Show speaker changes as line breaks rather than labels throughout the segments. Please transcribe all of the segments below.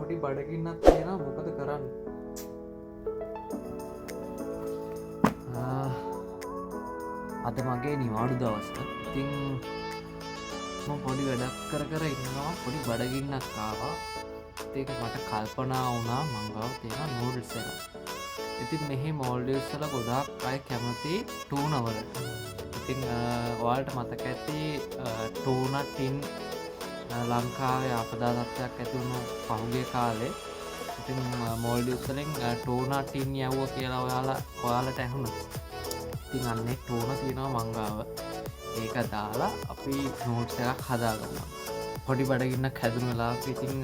පොඩි බඩගින්නක් තියෙනවා මොකද කරන්නේ? අද මගේ නිවාඩු දවස. ඉතින් මම පොඩි වැඩක් කර ඉන්නවා. පොඩි බඩගින්නක් ආවා. ඒක මට කල්පනා වුණා මං ගාව තියෙන නූඩල්ස් එක. ඉතින් මෙහි මෝල්ඩිව්ස් වල ගොඩාක් අය කැමති ටූනා වලට. ඉතින් ඔයාලට මතක ඇති ටූනා ටින් ලංකාවේ ආපදා තත්ත්වයක් ඇති වුණු පහුගිය කාලේ. ඉතින් මෝල්ඩිව්ස් වලින් ටූනා ටින් යවුවා කියලා ඔයාලට ඇහුණා. ඉතින් අන්නේ ටූනා තියෙනවා මං ගාව. ඒක දාලා අපි නෝට්ස් එකක් හදාගන්නවා. පොඩි බඩගින්නක් හැදුණු වෙලාවක ඉතින්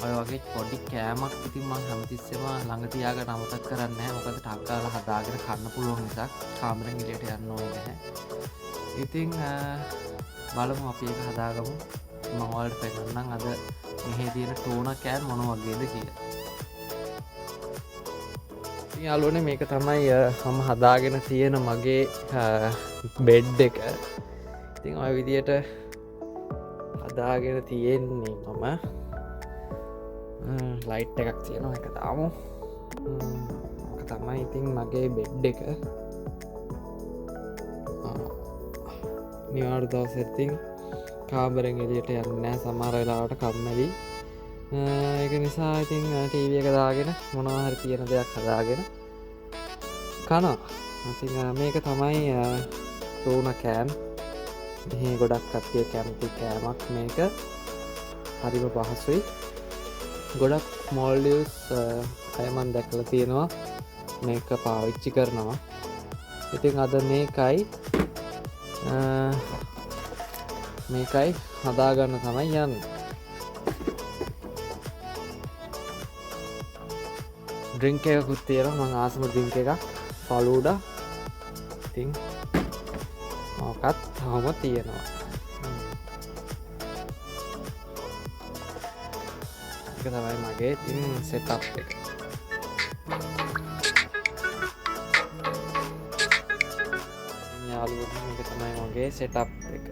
ඔය වගේ පොඩි කෑමක් ඉතින් මම හැමතිස්සෙම ළඟ තියාගෙන අමතක කරන්නේ නැහැ. මොකද ටක් ගාලා හදාගෙන කන්න පුළුවන් නිසා කාමරෙන් එළියට යන්න ඕනේ නැහැ. ඉතින් බලමු අපි ඒක හදාගමු. මම ඔයාලට පෙන්නන්නම් අද මෙහි තියෙන ටූනා කෑම මොන වගේද කියලා. ඉතින් යාළුවනේ මේක තමයි මම හදාගෙන තියෙන මගේ බෙඩ් එක. ඉතින් ඔය විදියට හදාගෙන තියෙන්නේ මම ලයිට් එකක් තියෙනවා එක දාමු. ඒක තමයි ඉතින් මගේ බෙඩ් එක. නිවාඩු දවසේ ඉතින් කාමරෙන් එළියට යන්නේ නැහැ සමහර වෙලාවට කම්මැලි. ඒක නිසා ඉතින් ටීවී එක දාගෙන මොනවා හරි තියෙන දෙයක් හදාගෙන කනවා. ඉතින් මේක තමයි ටූනා කෑම්. මෙහි ගොඩක් කට්ටිය කැමති කෑමක් මේක. හරිම පහසුයි. ගොඩක් මෝල්ඩිව්ස් අය මන් දැකලා තියෙනවා මේක පාවිච්චි කරනවා. ඉතින් අද මේකයි හදාගන්න තමයි යන්නේ. ඩ්‍රින්ක් එකකුත් තියෙනවා මං ආසම ඩ්‍රින්ක් එකක් ෆලූඩා. ඉතින් මොකක්ද තාම තියෙනවා. ඒක තමයි මගේ ඉතින් සෙටප් එක. යාළුවෝ මේක තමයි මගේ සෙටප් එක.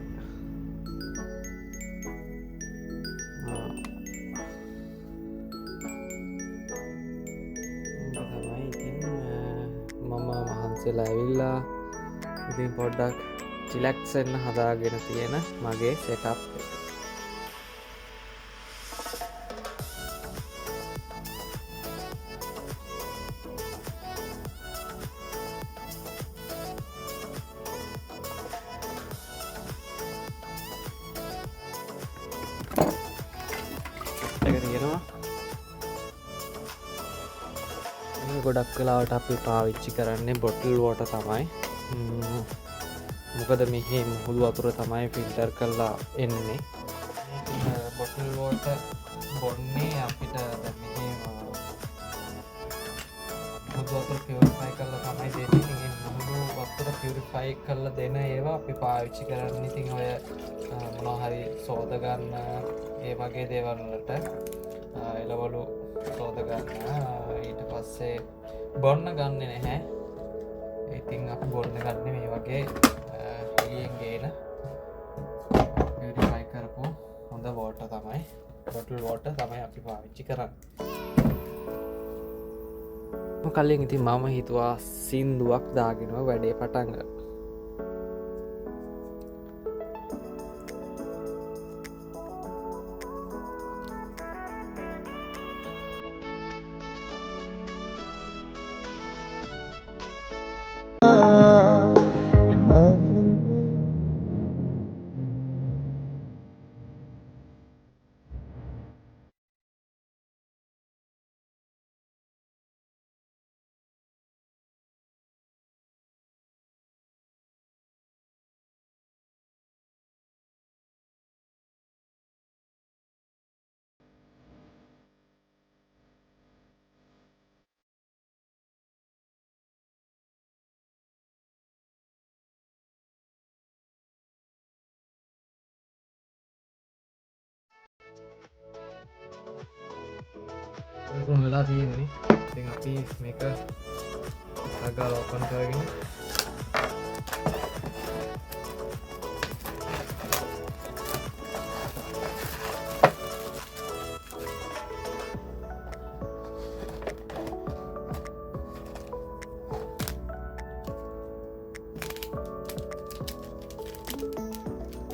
තමයි ඉතින් මම මහන්සිලා ඇවිල්ලා ඉතින් පොඩ්ඩක් රිලැක්ස් වෙන්න හදාගෙන තියෙන මගේ සෙටප් එක. තියෙනවා ගොඩක් වෙලාවට අපි පාවිච්චි කරන්නේ බොටල් වෝටර් තමයි. මොකද මෙහි මුහුදු වතුර තමයි ෆිල්ටර් කරලා එන්නේ. බොටල් වෝටර් බොන්නේ අපිට දැන් මෙහි මුහුදු වතුර පියුරිෆයි කරලා තමයි දෙන්නේ. ඉතින් මුහුදු වතුර පියුරිෆයි කරලා දෙන ඒවා අපි පාවිච්චි කරන්නේ. ඉතින් ඔය මොනවා හරි සෝද ගන්න ඒ වගේ දේවල් වලට එළවලු සෝද ගන්න ඊට පස්සේ බොන්න ගන්නෙ නැහැ. ඉතින් අපි බොන්න ගන්නේ මේ වගේ එළියෙන් ගේන පියුරිෆයි කරපු හොඳ වෝටර් තමයි. බොටල් වෝටර් තමයි අපි පාවිච්චි කරන්නේ. කලින් ඉතින් මම හිතුවා සින්දුවක් දාගෙන වැඩේ පටන් ගන්න. උන් වෙලා තියෙන්නේ. ඉතින් අපි මේක අගාල ඕපන් කරගෙන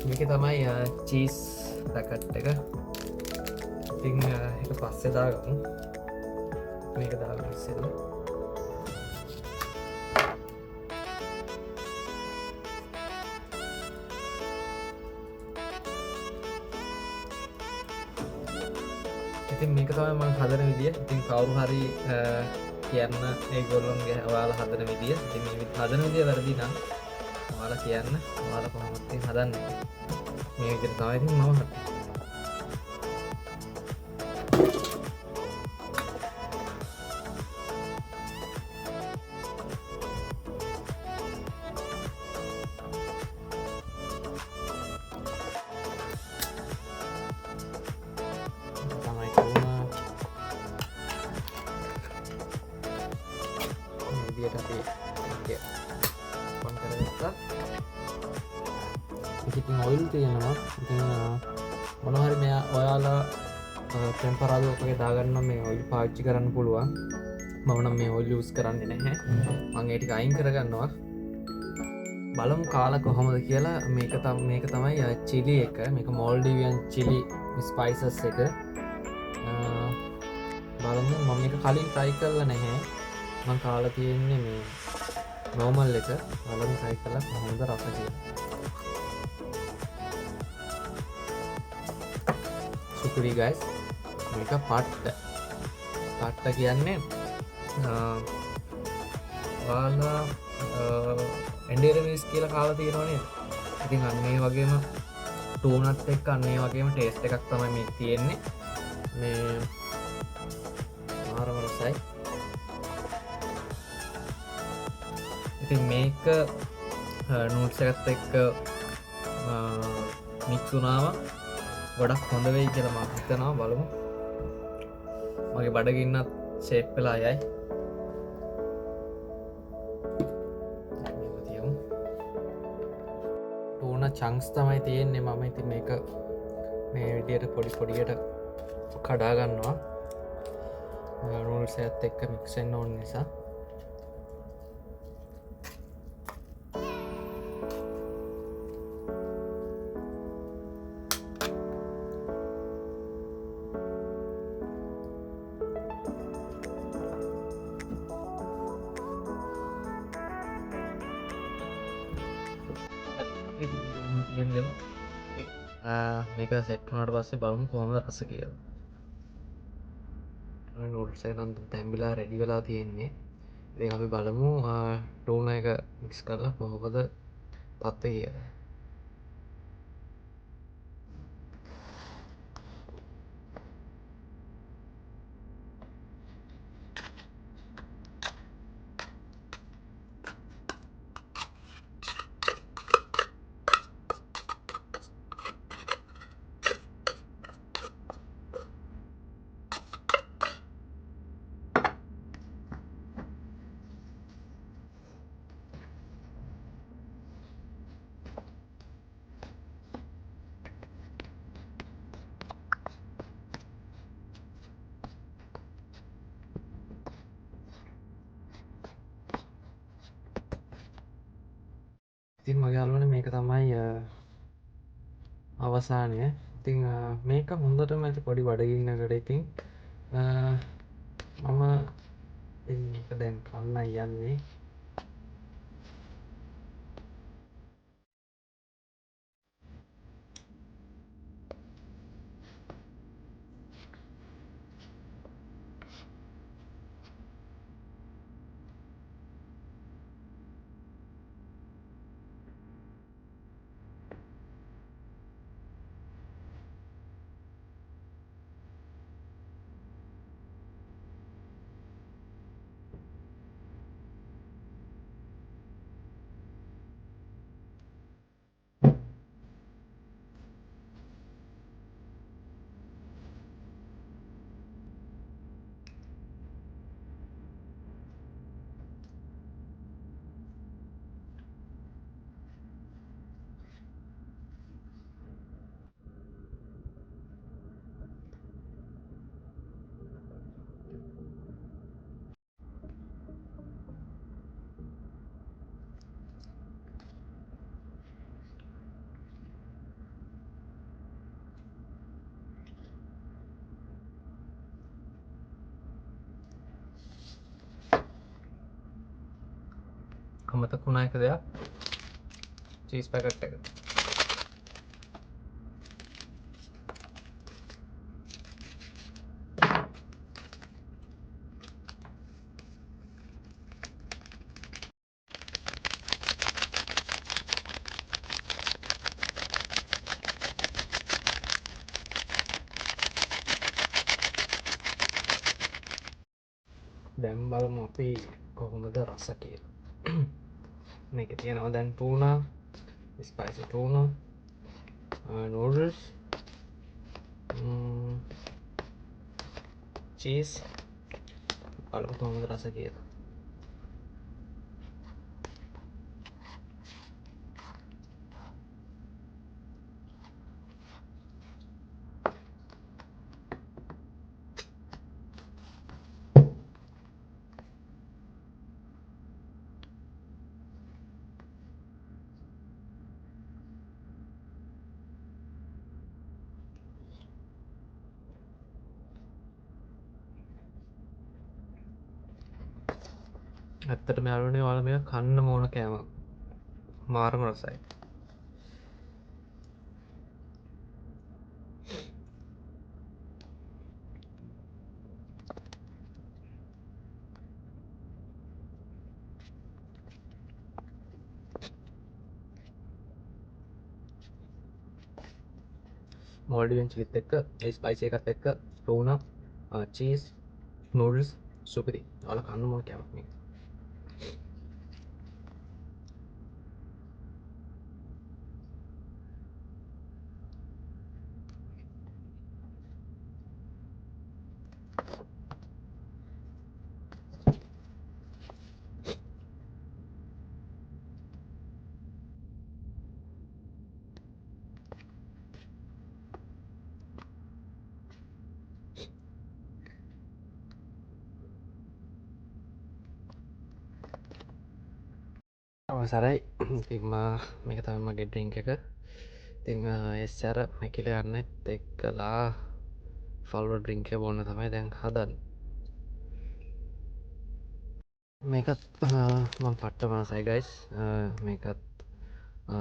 මේක තමයි චීස් පැකට් එක. ඉතින් එක පස්සේ දාගමු. මේක දාගමු ඉස්සෙල්ලා. ඉතින් මේක තමයි මම හදන විදිය. ඉතින් කවුරු හරි කියන්න ඒගොල්ලොන්ගේ ඔයාලා හදන විදිය. ඉතින් මේ හදන විදිය වැරදි නම් ඔයාලා කියන්න. ඔයාලා කොහොමද ඉතින් හදන්නේ? මේ විදිහට තමයි ඉතින් මම හදන්නේ. ඉතින් ඔයිල් තියෙනවා. ඉතින් මොනවහරි මෙයා ඔයාලා ටෙම්පරාදු ඔකගේ දාගන්න මේ ඔයිල් පාවිච්චි කරන්න පුළුවන්. මම නම් මේ ඔයිල් යූස් කරන්නේ නැහැ. මම ඒ ටික අයින් කරගන්නවා. බලමු කාලා කොහොමද කියලා. මේක තමයි චිලි එක. මේක මොල්ඩිවියන් චිලි ස්පයිසස් එක. බලමු. මම මේක කලින් try කරලා නැහැ. මම කාලා තියෙන්නේ මේ normal එක. බලමු try කරලා කොහොමද රස කියලා. සුපිරි guys. මේක පට්ට කියන්නේ ඔයාලා එන්ඩේරමිස් කියලා කාලා තියෙනවා නේද? ඉතින් අන්න ඒ වගේම ටූනත් එක්ක අන්න ඒ වගේම ටේස්ට් එකක් තමයි මේ තියෙන්නේ. මේ මාරම රසයි. ඉතින් මේක නූඩ්ස් එකත් එක්ක මික්ස් වුණාම ගොඩක් හොඳ වෙයි කියලා මම හිතනවා. බලමු. මගේ බඩගින්නත් ෂේප් වෙලා යයි. ටූන චංක්ස් තමයි තියෙන්නේ. මම ඉතින් මේක මේ විදියට පොඩියට කඩා ගන්නවා. නූඩ්ස් එකත් එක්ක මික්ස් වෙන්න ඕන නිසා. මේක සෙට් වුණාට පස්සේ බලමු කොහොමද රස කියලා. නූඩ්ස් එක නම් තැම්බිලා රෙඩි වෙලා තියෙන්නේ. ඉතින් අපි බලමු ටූන එක මික්ස් කරලා කොහොමද තත්ත්වය කියලා. ඉතින් මගේ යාළුවනේ මේක තමයි අවසානය. ඉතින් මේක හොඳටම ඇති පොඩි බඩගින්නකට. ඉතින් මම මේක දැන් කන්න යන්නේ. අමතක වුණා එක දෙයක්. චීස් පැකට් එක. දැන් බලමු අපි කොහොමද රස කියලා. මේක තියෙනවා දැන් tuna, spicy tuna, noodles, cheese. බලමු කොහොමද රස කියලා. ඇත්තටම යාළුවනේ ඔයාලා මේක කන්න ඕන කෑම. මාරම රසයි. මෝල්ඩිවෙන් චිලිත් එක්ක ස්පයිසි එකත් එක්ක tuna, cheese, noodles සුපිරි. ඔයාලා කන්න ඕන කෑමක් මේක. අවසරයි. ඉතින් මේක තමයි මගේ ඩ්‍රින්ක් එක. ඉතින් එච්චර මැකිල යන්නත් එක්කලා ෆල්ව ඩ්‍රින්ක් එක බොන්න තමයි දැන් හදන්නේ. මේකත් මම පට්ට මනසයි ගයිස්. මේකත්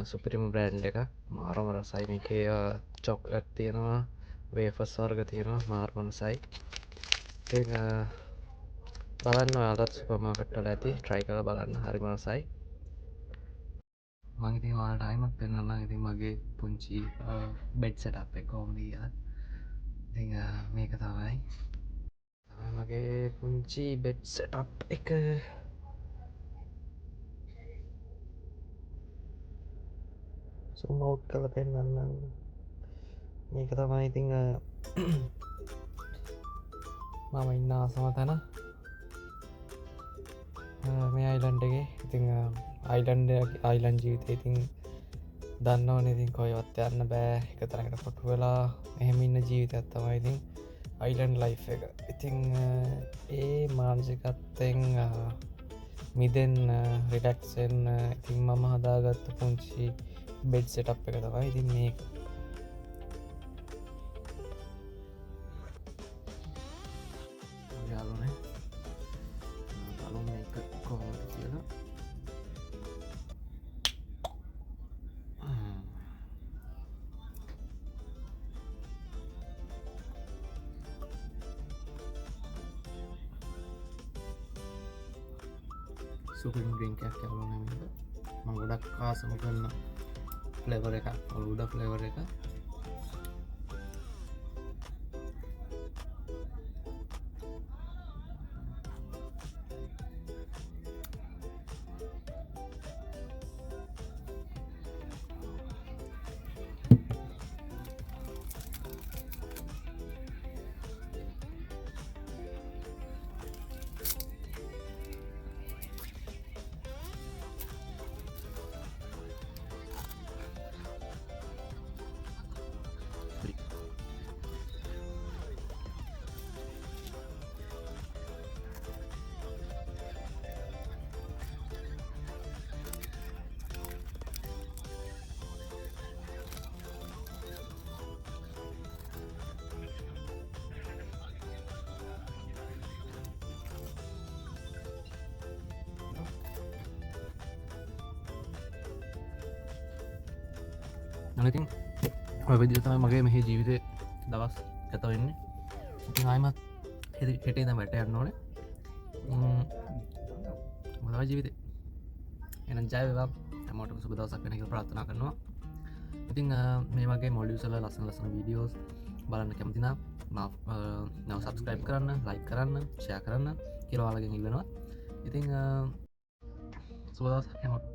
සුපිරිම බ්‍රෑන්ඩ් එක. මාරම රසයි. මේකේ චොක්ලට් තියෙනවා, වේෆර්ස් වර්ග තියෙනවා, මාරම රසයි. ඉතින් බලන්න ඔයාලත් සුපර් මාකට් වල ඇති. try කරලා බලන්න. හරිම රසයි. මම ඉතින් ඔයාලට ආයිමත් පෙන්නන්නම්. ඉතින් මගේ පුංචි බෙඩ් සෙටප් එක කොහොමද කියලා. ඉතින් මේක තමයි මගේ පුංචි බෙඩ් සෙටප් එක. සූම් අවුට් කරලා පෙන්නන්නම්. මේක තමයි ඉතින් මම ඉන්න ආසම තැන මේ අයිලන්ඩ් එකේ. ඉතින් අයිලන්ඩ් ජීවිතය ඉතින් දන්නවනේ. ඉතින් කොහෙවත් යන්න බෑ. එක තැනකට කොටු වෙලා එහෙම ඉන්න ජීවිතයක් තමයි ඉතින් අයිලන්ඩ් ලයිෆ් එක. ඉතින් ඒ මානසිකත්වයෙන් මිදෙන්න රිලැක්ස් වෙන්න ඉතින් මම හදාගත්ත පුංචි බෙඩ් සෙටප් එක තමයි ඉතින් මේක. යාළුවනේ බලමු මේක කොහොමද කියලා. සුපිරිම ඩ්‍රින්ක් එකක් යාළුවනේ මේක. මම ගොඩක් ආසම කරන ෆ්ලේවර් එකක්. ෆලූඩා ෆ්ලේවර් එක. නනතින් ඔය විදිහට තමයි මගේ මෙහි ජීවිතය දවස් ගත වෙන්නේ. ඉතින් ආයිමත් හෙටේ ඉඳන් වැට යන්න ඕනේ. මොනවා ජීවිතේ එහෙනම් ජය වේවා හැමෝටම සුබ දවසක් වෙන කියලා ප්‍රාර්ථනා කරනවා. ඉතින් මේ වගේ මොඩියුස් වල ලස්සන වීඩියෝස් බලන්න කැමති නම් නව සබස්ක්‍රයිබ් කරන්න, ලයික් කරන්න, ෂෙයා කරන්න කියලා ඔයාලගෙන් ඉල්ලනවා. ඉතින් සුබ දවසක් හැමෝටම.